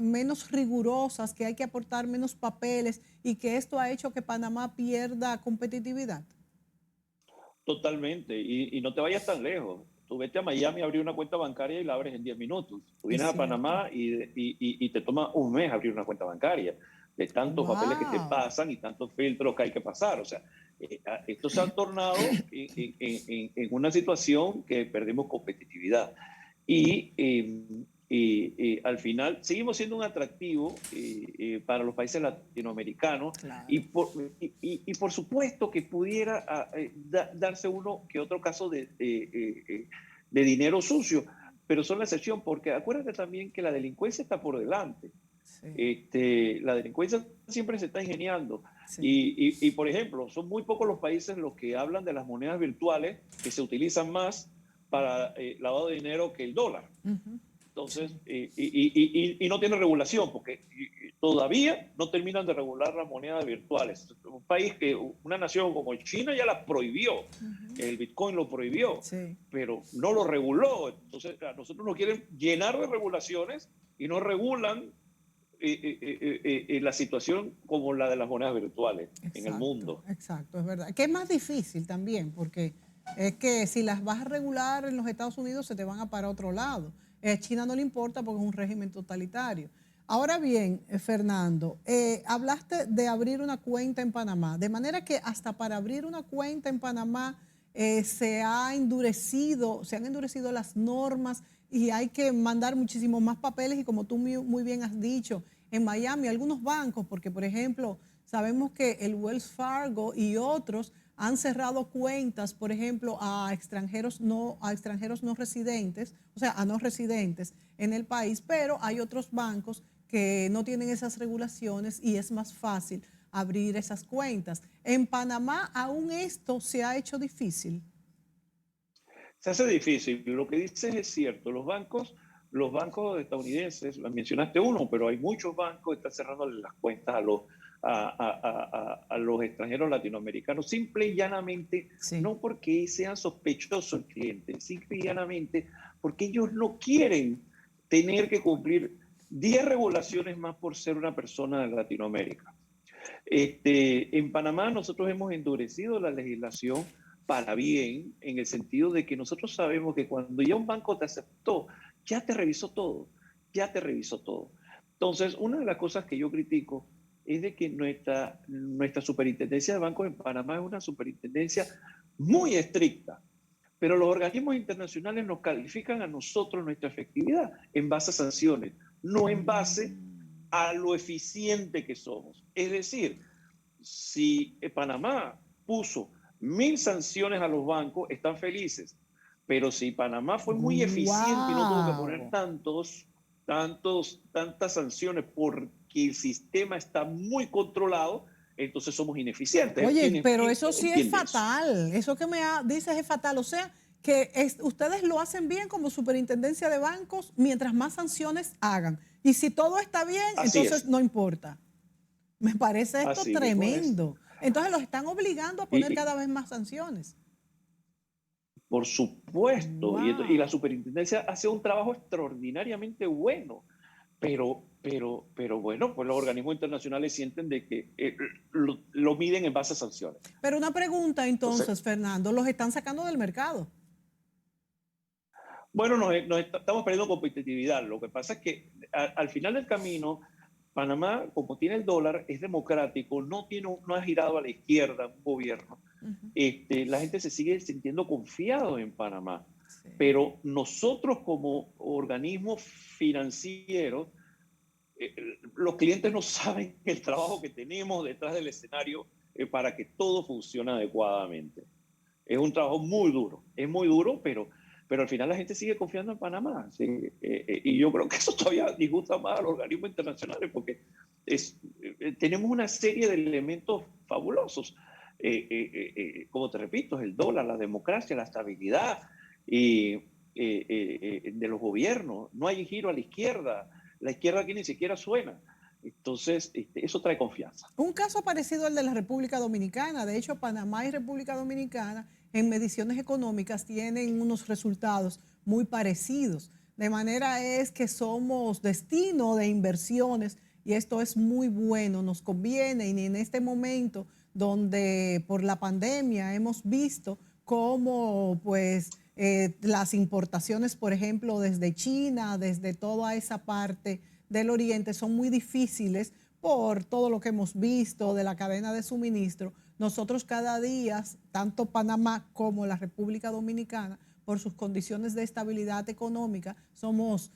menos rigurosas, que hay que aportar menos papeles y que esto ha hecho que Panamá pierda competitividad. Totalmente, y no te vayas tan lejos. Tú vete a Miami a abrir una cuenta bancaria y la abres en 10 minutos. Tú vienes a Panamá y te toma un mes abrir una cuenta bancaria, de tantos papeles que te pasan y tantos filtros que hay que pasar. O sea, esto se ha tornado en una situación que perdemos competitividad. Y al final seguimos siendo un atractivo para los países latinoamericanos. Claro. Y por supuesto que pudiera darse uno que otro caso de dinero sucio, pero son la excepción, porque acuérdate también que la delincuencia está por delante. Sí. La delincuencia siempre se está ingeniando. Sí. Y por ejemplo, son muy pocos los países los que hablan de las monedas virtuales que se utilizan más para lavado de dinero que el dólar. Entonces, y no tiene regulación, porque todavía no terminan de regular las monedas virtuales. Un país una nación como China ya la prohibió, el Bitcoin lo prohibió, pero no lo reguló. Entonces, a nosotros nos quieren llenar de regulaciones y no regulan la situación como la de las monedas virtuales en el mundo. Exacto, es verdad. Que es más difícil también, porque es que si las vas a regular en los Estados Unidos se te van a para otro lado. A China no le importa porque es un régimen totalitario. Ahora bien, Fernando, hablaste de abrir una cuenta en Panamá, de manera que hasta para abrir una cuenta en Panamá se han endurecido las normas y hay que mandar muchísimos más papeles y, como tú muy bien has dicho, en Miami algunos bancos, porque por ejemplo sabemos que el Wells Fargo y otros han cerrado cuentas, por ejemplo, a extranjeros no residentes, o sea, a no residentes en el país, pero hay otros bancos que no tienen esas regulaciones y es más fácil abrir esas cuentas. En Panamá aún esto se ha hecho difícil. Se hace difícil. Lo que dices es cierto. Los bancos estadounidenses, mencionaste uno, pero hay muchos bancos que están cerrando las cuentas a los extranjeros latinoamericanos, simple y llanamente, Sí. no porque sean sospechosos el cliente, simple y llanamente porque ellos no quieren tener que cumplir 10 regulaciones más por ser una persona de Latinoamérica. En Panamá nosotros hemos endurecido la legislación para bien, en el sentido de que nosotros sabemos que cuando ya un banco te aceptó, ya te revisó todo, ya te revisó todo. Entonces, una de las cosas que yo critico es de que nuestra superintendencia de bancos en Panamá es una superintendencia muy estricta, pero los organismos internacionales nos califican a nosotros nuestra efectividad en base a sanciones, no en base a lo eficiente que somos. Es decir, si Panamá puso 1000 sanciones a los bancos, están felices. Pero si Panamá fue muy eficiente y no tuvo que poner tantas sanciones porque el sistema está muy controlado, entonces somos ineficientes. Oye, pero ¿Quién eso sí es entiende eso? fatal. Eso que dices es fatal. O sea, que ustedes lo hacen bien como superintendencia de bancos mientras más sanciones hagan. Y si todo está bien, Así entonces es, no importa. Me parece esto así mismo es. tremendo. Entonces los están obligando a poner cada vez más sanciones. Por supuesto, y la Wow. superintendencia hace un trabajo extraordinariamente bueno, pero bueno, pues los organismos internacionales sienten de que lo miden en base a sanciones. Pero una pregunta Entonces, entonces, Fernando, los están sacando del mercado. bueno, estamos perdiendo competitividad. Lo que pasa es que al final del camino, Panamá, como tiene el dólar, es democrático, no ha girado a la izquierda un gobierno. Ujú. La gente se sigue sintiendo confiado en Panamá. Sí. Pero nosotros como organismo financiero, los clientes no saben el trabajo que tenemos detrás del escenario para que todo funcione adecuadamente. Es un trabajo es muy duro, pero al final la gente sigue confiando en Panamá. ¿Sí? Y yo creo que eso todavía disgusta más a los organismos internacionales porque tenemos una serie de elementos fabulosos. Como te repito, el dólar, la democracia, la estabilidad de los gobiernos. No hay giro a la izquierda aquí ni siquiera suena. Entonces, eso trae confianza. Un caso parecido al de la República Dominicana. De hecho, Panamá y República Dominicana en mediciones económicas tienen unos resultados muy parecidos. De manera es que somos destino de inversiones y esto es muy bueno, nos conviene y en este momento donde por la pandemia hemos visto cómo pues las importaciones, por ejemplo, desde China, desde toda esa parte del Oriente son muy difíciles por todo lo que hemos visto de la cadena de suministro. Nosotros cada día, tanto Panamá como la República Dominicana, por sus condiciones de estabilidad económica, estamos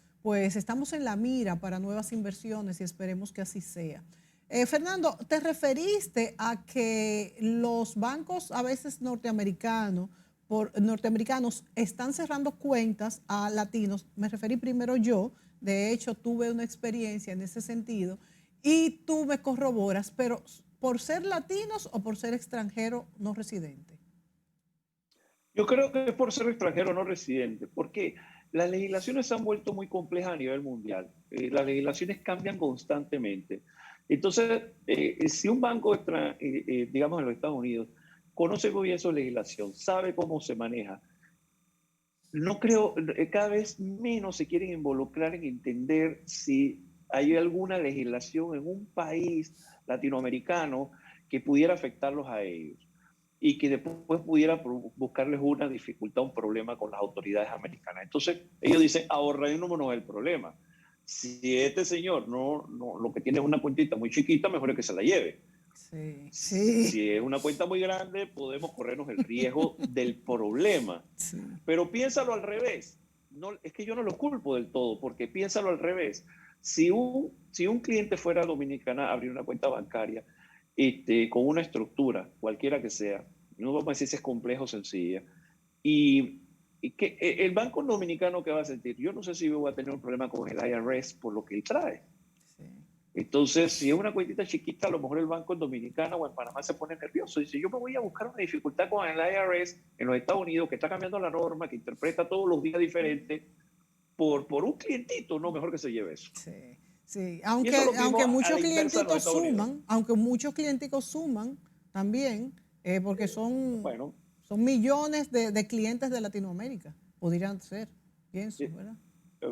en la mira para nuevas inversiones y esperemos que así sea. Fernando, te referiste a que los bancos a veces norteamericanos están cerrando cuentas a latinos. Me referí primero yo, de hecho tuve una experiencia en ese sentido y tú me corroboras, pero ¿por ser latinos o por ser extranjero no residente? Yo creo que es por ser extranjero no residente, porque las legislaciones se han vuelto muy complejas a nivel mundial. Las legislaciones cambian constantemente. Entonces, si un banco, digamos en los Estados Unidos, conoce muy bien su legislación, sabe cómo se maneja, no creo, cada vez menos se quieren involucrar en entender si hay alguna legislación en un país latinoamericano que pudiera afectarlos a ellos y que después pudiera buscarles una dificultad, un problema con las autoridades americanas. Entonces, ellos dicen, ahorrémonos el problema. Si este señor lo que tiene es una cuentita muy chiquita, mejor es que se la lleve. Sí, sí, Si es una cuenta muy grande, podemos corrernos el riesgo del problema. sí. Pero piénsalo al revés. No, es que yo no lo culpo del todo, porque piénsalo al revés. Si un cliente fuera dominicana a abrir una cuenta bancaria con una estructura, cualquiera que sea, no vamos a decir si es complejo o sencilla, y que el banco dominicano que va a sentir, yo no sé si voy a tener un problema con el IRS por lo que él trae. Sí. Entonces, si es una cuentita chiquita, a lo mejor el banco en Dominicana o en Panamá se pone nervioso. Dice, yo me voy a buscar una dificultad con el IRS en los Estados Unidos, que está cambiando la norma, que interpreta todos los días diferente, por un clientito, no, mejor que se lleve eso. Sí, sí. Y eso es lo mismo Aunque a muchos la inversa en los clientitos Estados Unidos. suman, aunque muchos clienticos suman también, porque Bueno, son millones de clientes de Latinoamérica, podrían ser, pienso, sí. ¿verdad?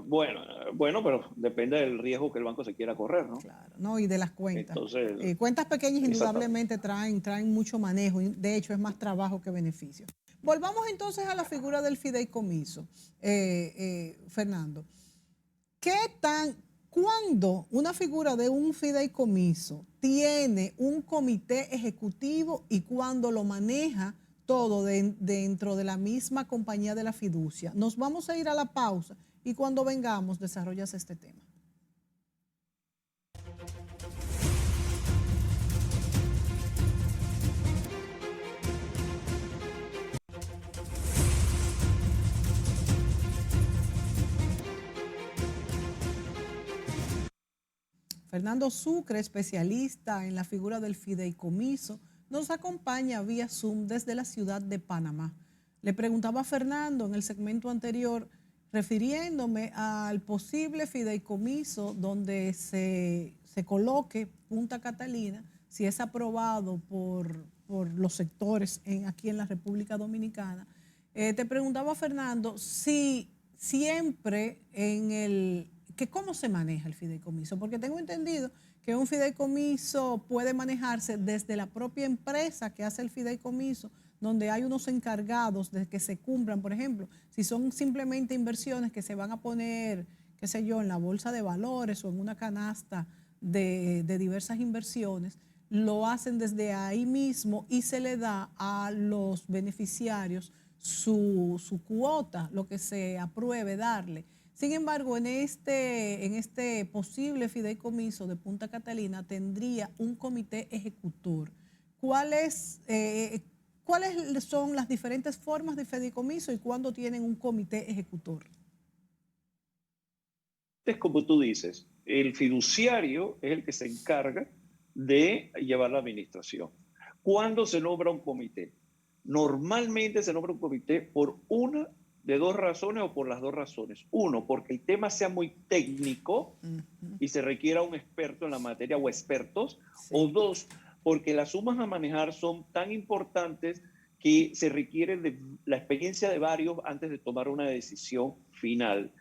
Bueno, pero depende del riesgo que el banco se quiera correr, ¿no? Claro, no, y de las cuentas. Entonces, Cuentas pequeñas exactamente. indudablemente traen mucho manejo, y de hecho es más trabajo que beneficio. Volvamos entonces a la figura del fideicomiso, Fernando. ¿Cuándo una figura de un fideicomiso tiene un comité ejecutivo y cuándo lo maneja todo dentro de la misma compañía de la fiducia? Nos vamos a ir a la pausa y cuando vengamos desarrollas este tema. Fernando Sucre, especialista en la figura del fideicomiso, nos acompaña vía Zoom desde la ciudad de Panamá. Le preguntaba a Fernando en el segmento anterior, refiriéndome al posible fideicomiso donde se coloque Punta Catalina, si es aprobado por los sectores aquí en la República Dominicana. Te preguntaba, Fernando, si siempre que cómo se maneja el fideicomiso, porque tengo entendido que un fideicomiso puede manejarse desde la propia empresa que hace el fideicomiso, donde hay unos encargados de que se cumplan, por ejemplo, si son simplemente inversiones que se van a poner, qué sé yo, en la bolsa de valores o en una canasta de diversas inversiones, lo hacen desde ahí mismo y se le da a los beneficiarios su cuota, lo que se apruebe darle. Sin embargo, en este posible fideicomiso de Punta Catalina tendría un comité ejecutor. ¿Cuáles son las diferentes formas de fideicomiso y cuándo tienen un comité ejecutor? Es como tú dices, el fiduciario es el que se encarga de llevar la administración. ¿Cuándo se nombra un comité? Normalmente se nombra un comité por una de dos razones o por las dos razones. Uno, porque el tema sea muy técnico y se requiera un experto en la materia o expertos. Sí. O dos, porque las sumas a manejar son tan importantes que se requiere de la experiencia de varios antes de tomar una decisión final.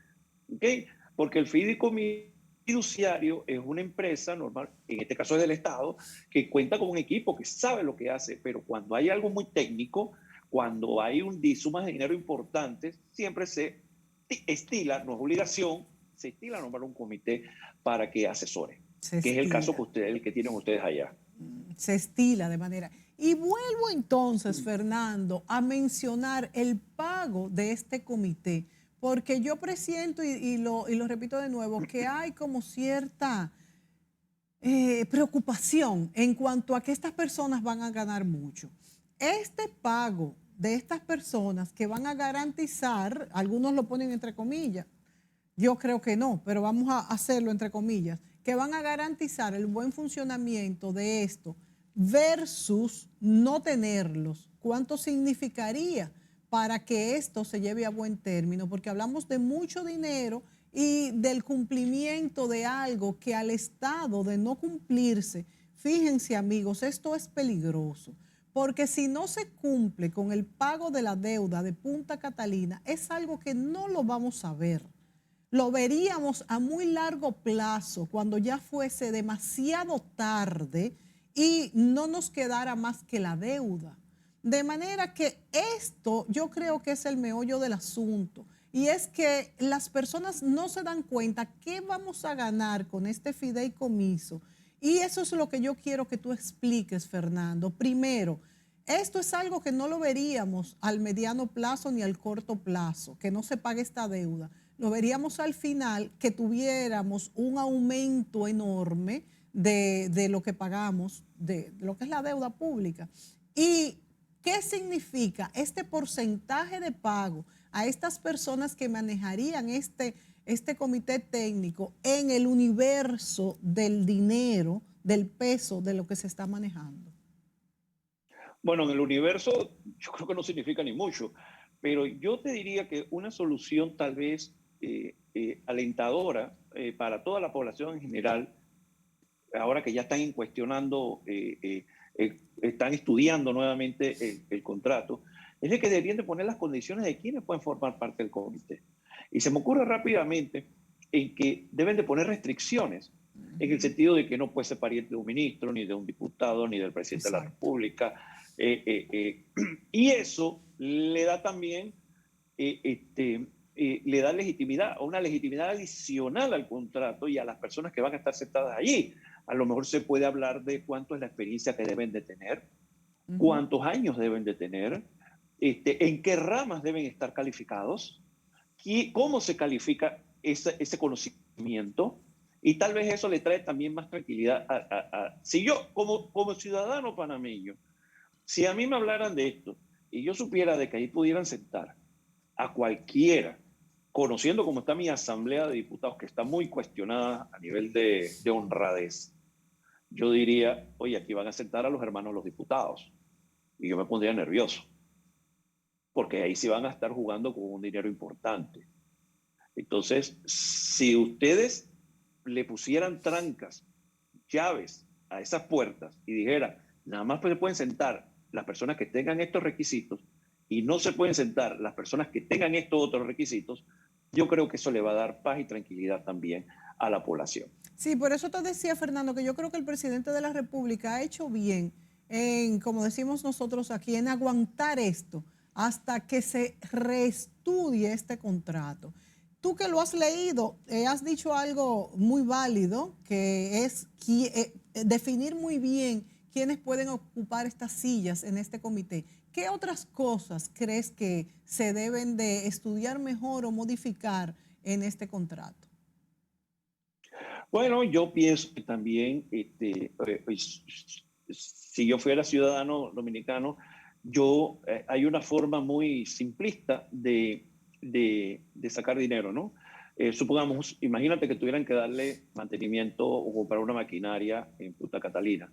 ¿Okay? Porque el fiduciario es una empresa normal, en este caso es del Estado, que cuenta con un equipo que sabe lo que hace, pero cuando hay algo muy técnico, cuando hay sumas de dinero importantes, siempre se estila, no es obligación, se estila nombrar un comité para que asesore, que es el caso el que tienen ustedes allá. Se estila de manera. Y vuelvo entonces, Fernando, a mencionar el pago de este comité, porque yo presiento, y lo repito de nuevo, que hay como cierta preocupación en cuanto a que estas personas van a ganar mucho. Este pago de estas personas que van a garantizar, algunos lo ponen entre comillas, yo creo que no, pero vamos a hacerlo entre comillas, que van a garantizar el buen funcionamiento de esto versus no tenerlos. ¿Cuánto significaría para que esto se lleve a buen término? Porque hablamos de mucho dinero y del cumplimiento de algo que al Estado de no cumplirse, fíjense amigos, esto es peligroso. Porque si no se cumple con el pago de la deuda de Punta Catalina, es algo que no lo vamos a ver. Lo veríamos a muy largo plazo, cuando ya fuese demasiado tarde y no nos quedara más que la deuda. De manera que esto yo creo que es el meollo del asunto. Y es que las personas no se dan cuenta qué vamos a ganar con este fideicomiso. Y eso es lo que yo quiero que tú expliques, Fernando. Primero, esto es algo que no lo veríamos al mediano plazo ni al corto plazo, que no se pague esta deuda. Lo veríamos al final, que tuviéramos un aumento enorme de lo que pagamos, de lo que es la deuda pública. ¿Y qué significa este porcentaje de pago a estas personas que manejarían este comité técnico en el universo del dinero, del peso de lo que se está manejando? Bueno, en el universo yo creo que no significa ni mucho, pero yo te diría que una solución tal vez alentadora para toda la población en general, ahora que ya están cuestionando, están estudiando nuevamente el contrato, es de que deberían de poner las condiciones de quienes pueden formar parte del comité. Y se me ocurre rápidamente en que deben de poner restricciones, en el sentido de que no puede ser pariente de un ministro, ni de un diputado, ni del presidente de la Exacto. República. Y eso le da también le da legitimidad, una legitimidad adicional al contrato y a las personas que van a estar sentadas allí. A lo mejor se puede hablar de cuánto es la experiencia que deben de tener, cuántos años deben de tener, en qué ramas deben estar calificados, cómo se califica ese conocimiento, y tal vez eso le trae también más tranquilidad si yo, como ciudadano panameño, si a mí me hablaran de esto y yo supiera de que ahí pudieran sentar a cualquiera, conociendo cómo está mi asamblea de diputados, que está muy cuestionada a nivel de honradez, yo diría, oye, aquí van a sentar a los hermanos los diputados. Y yo me pondría nervioso, porque ahí sí van a estar jugando con un dinero importante. Entonces, si ustedes le pusieran trancas, llaves a esas puertas y dijeran, nada más se pueden sentar las personas que tengan estos requisitos y no se pueden sentar las personas que tengan estos otros requisitos, yo creo que eso le va a dar paz y tranquilidad también a la población. Sí, por eso te decía, Fernando, que yo creo que el presidente de la República ha hecho bien en, como decimos nosotros aquí, en aguantar esto hasta que se reestudie este contrato. Tú que lo has leído, has dicho algo muy válido, que es definir muy bien quiénes pueden ocupar estas sillas en este comité. ¿Qué otras cosas crees que se deben de estudiar mejor o modificar en este contrato? Bueno, yo pienso que también, si yo fuera ciudadano dominicano, hay una forma muy simplista de sacar dinero, ¿no? Supongamos, imagínate que tuvieran que darle mantenimiento o comprar una maquinaria en Punta Catalina.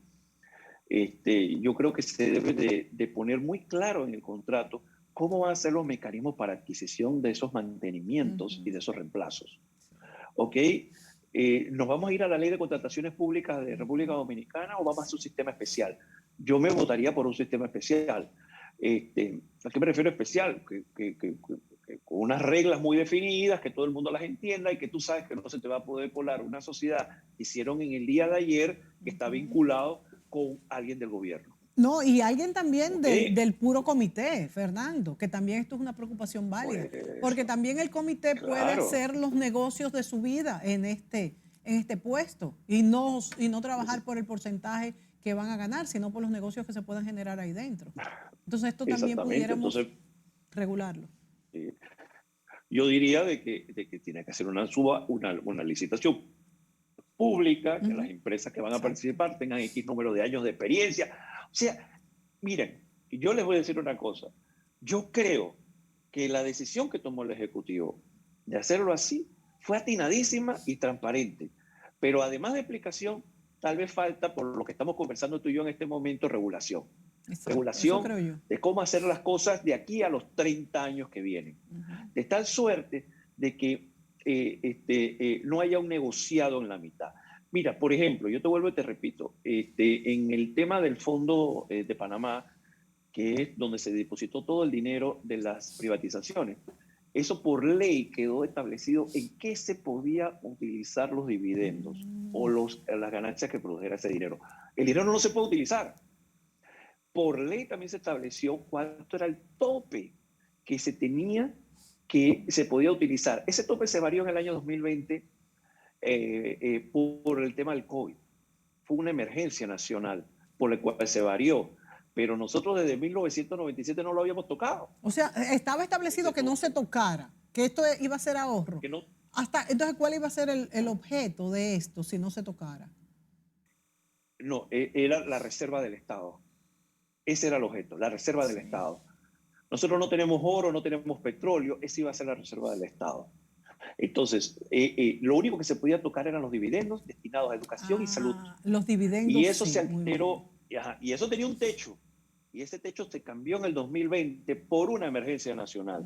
Yo creo que se debe de poner muy claro en el contrato cómo van a ser los mecanismos para adquisición de esos mantenimientos y de esos reemplazos. ¿Ok? ¿Nos vamos a ir a la ley de contrataciones públicas de República Dominicana o vamos a hacer un sistema especial? Yo me votaría por un sistema especial. ¿A qué me refiero especial? Con unas reglas muy definidas, que todo el mundo las entienda y que tú sabes que no se te va a poder colar una sociedad que hicieron en el día de ayer que está vinculado con alguien del gobierno. No, y alguien también ¿Okay? del puro comité, Fernando, que también esto es una preocupación válida, porque también el comité puede hacer los negocios de su vida en este puesto y no trabajar por el porcentaje que van a ganar, sino por los negocios que se puedan generar ahí dentro. Entonces esto también pudiéramos regularlo. Yo diría de que tiene que hacer una licitación pública, que las empresas que van a participar tengan X número de años de experiencia. O sea, miren, yo les voy a decir una cosa. Yo creo que la decisión que tomó el Ejecutivo de hacerlo así fue atinadísima y transparente. Pero además de explicación, tal vez falta, por lo que estamos conversando tú y yo en este momento, regulación. Exacto, regulación de cómo hacer las cosas de aquí a los 30 años que vienen. De tal suerte de que no haya un negociado en la mitad. Mira, por ejemplo, yo te vuelvo y te repito, en el tema del Fondo de Panamá, que es donde se depositó todo el dinero de las privatizaciones, eso por ley quedó establecido en qué se podía utilizar los dividendos o las ganancias que produjera ese dinero. El dinero no se puede utilizar. Por ley también se estableció cuánto era el tope que se tenía que se podía utilizar. Ese tope se varió en el año 2020 por el tema del COVID. Fue una emergencia nacional por la cual se varió, pero nosotros desde 1997 no lo habíamos tocado. O sea, estaba establecido que no se tocara, que esto iba a ser ahorro. Que no, entonces, ¿cuál iba a ser el objeto de esto si no se tocara? No, era la reserva del Estado. Ese era el objeto, la reserva del Estado. Nosotros no tenemos oro, no tenemos petróleo, esa iba a ser la reserva del Estado. Entonces, lo único que se podía tocar eran los dividendos destinados a educación y salud. Los dividendos. Y eso sí, se alteró, y eso tenía un techo. Y ese techo se cambió en el 2020 por una emergencia nacional.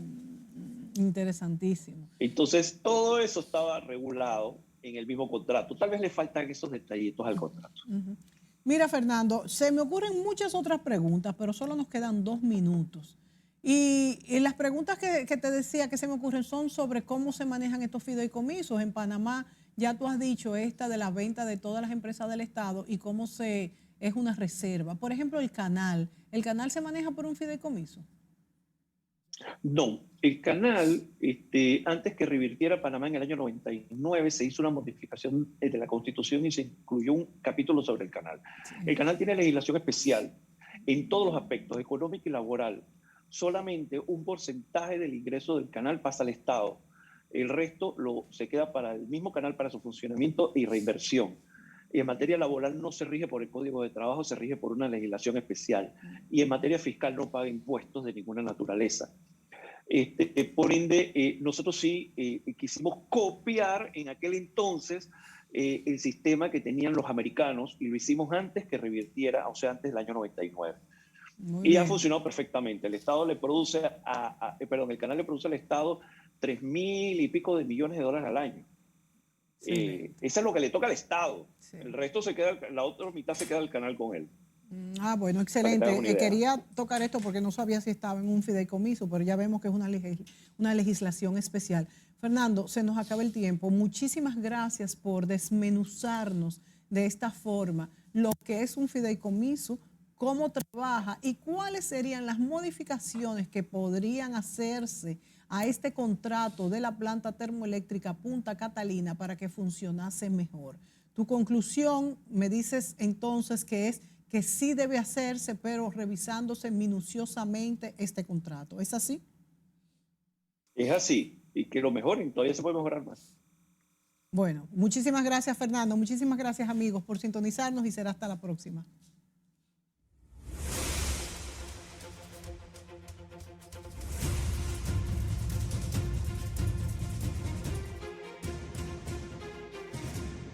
Interesantísimo. Entonces, todo eso estaba regulado en el mismo contrato. Tal vez le faltan esos detallitos al contrato. Mira, Fernando, se me ocurren muchas otras preguntas, pero solo nos quedan 2 minutos. Y las preguntas que te decía que se me ocurren son sobre cómo se manejan estos fideicomisos. En Panamá, ya tú has dicho esta de la venta de todas las empresas del Estado y cómo es una reserva. Por ejemplo, el canal se maneja por un fideicomiso. No, el canal, antes que revirtiera Panamá en el año 99, se hizo una modificación de la Constitución y se incluyó un capítulo sobre el canal. Sí. El canal tiene legislación especial en todos los aspectos, económico y laboral. Solamente un porcentaje del ingreso del canal pasa al Estado. El resto se queda para el mismo canal para su funcionamiento y reinversión. Y en materia laboral no se rige por el Código de Trabajo, se rige por una legislación especial. Y en materia fiscal no paga impuestos de ninguna naturaleza. Por ende, nosotros sí quisimos copiar en aquel entonces el sistema que tenían los americanos y lo hicimos antes que revirtiera, o sea, antes del año 99. Muy y bien. ha funcionado perfectamente. El Estado le produce el canal le produce al Estado 3.000 y pico de millones de dólares al año. Eso es lo que le toca al Estado. Sí. El resto se queda, la otra mitad se queda el canal con él. Bueno, excelente. Quería tocar esto porque no sabía si estaba en un fideicomiso, pero ya vemos que es una legislación especial. Fernando, se nos acaba el tiempo. Muchísimas gracias por desmenuzarnos de esta forma lo que es un fideicomiso, cómo trabaja y cuáles serían las modificaciones que podrían hacerse a este contrato de la planta termoeléctrica Punta Catalina para que funcionase mejor. Tu conclusión, me dices entonces que es que sí debe hacerse, pero revisándose minuciosamente este contrato. ¿Es así? Es así, y que lo mejoren, todavía se puede mejorar más. Bueno, muchísimas gracias, Fernando. Muchísimas gracias, amigos, por sintonizarnos y será hasta la próxima.